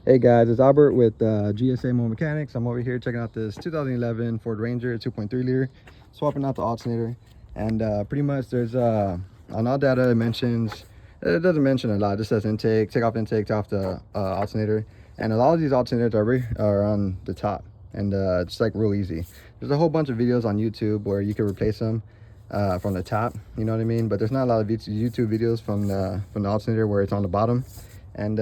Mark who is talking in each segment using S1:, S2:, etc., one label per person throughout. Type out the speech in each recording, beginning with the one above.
S1: Hey guys, it's Albert with GSA Motor Mechanics. I'm over here checking out this 2011 Ford Ranger 2.3 liter, swapping out the alternator. And pretty much there's on AllData it doesn't mention a lot. It just says intake, take off intake, take off the alternator. And a lot of these alternators are on the top, and it's like real easy. There's a whole bunch of videos on YouTube where you can replace them from the top, you know what I mean? But there's not a lot of YouTube videos from the alternator where it's on the bottom. And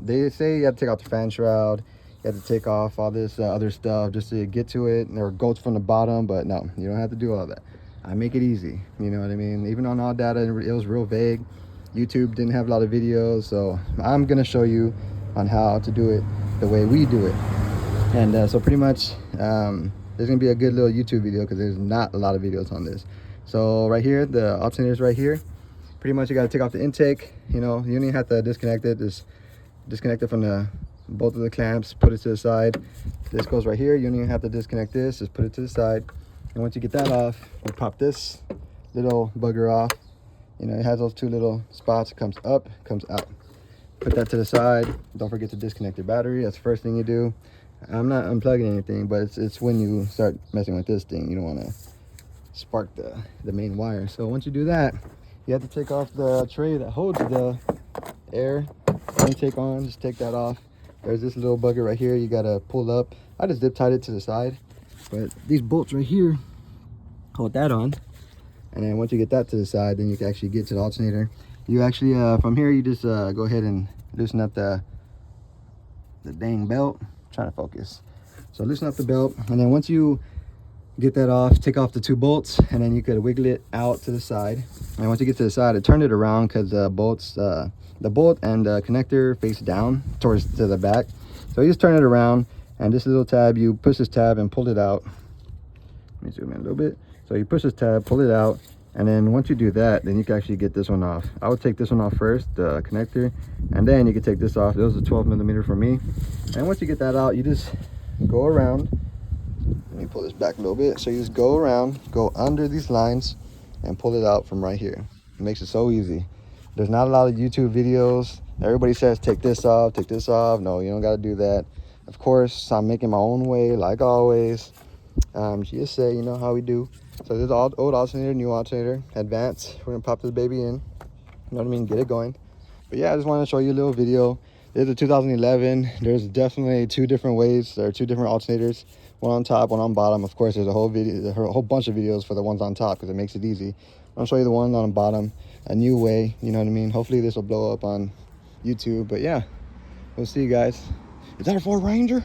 S1: they say you have to take out the fan shroud, you have to take off all this other stuff just to get to it, or goes from the bottom. But no, you don't have to do all that. I make it easy, you know what I mean? Even on AllData, it was real vague. YouTube didn't have a lot of videos, so I'm gonna show you on how to do it the way we do it. And so pretty much there's gonna be a good little YouTube video because there's not a lot of videos on this. So right here, the alternator is right here. Pretty much you got to take off the intake. You know, you don't even have to disconnect it. Just disconnect it from both of the clamps, put it to the side. This goes right here. You don't even have to disconnect this, just put it to the side. And once you get that off, you pop this little bugger off. You know, it has those two little spots. It comes up, comes out. Put that to the side. Don't forget to disconnect your battery. That's the first thing you do. I'm not unplugging anything, but it's when you start messing with this thing, you don't want to spark the main wire. So once you do that, you have to take off the tray that holds the air intake on. Just take that off. There's this little bugger right here you gotta pull up. I just zip tied it to the side, but these bolts right here hold that on. And then once you get that to the side, then you can actually get to the alternator. You actually from here, you just go ahead and loosen up the dang belt. I'm trying to focus. So loosen up the belt, and then once you get that off, take off the two bolts, and then you could wiggle it out to the side. And once you get to the side, turn it around because the bolt and the connector face down to the back. So you just turn it around, and this little tab, you push this tab and pull it out. Let me zoom in a little bit. So you push this tab, pull it out, and then once you do that, then you can actually get this one off. I would take this one off first, the connector, and then you can take this off. It was a 12mm for me. And once you get that out, you just go around. Let me pull this back a little bit. So you just go around, go under these lines, and pull it out from right here. It makes it so easy. There's not a lot of YouTube videos. Everybody says take this off, take this off. No, you don't got to do that. Of course, I'm making my own way, like always. GSA, you know how we do. So there's old alternator, new alternator, advance. We're gonna pop this baby in. You know what I mean? Get it going. But yeah, I just wanted to show you a little video. There's a 2011. There's definitely two different ways. There are two different alternators. One on top, one on bottom. Of course, there's a whole bunch of videos for the ones on top because it makes it easy. I'll show you the one on the bottom, a new way. You know what I mean? Hopefully this will blow up on YouTube. But yeah, we'll see you guys. Is that a Ford Ranger?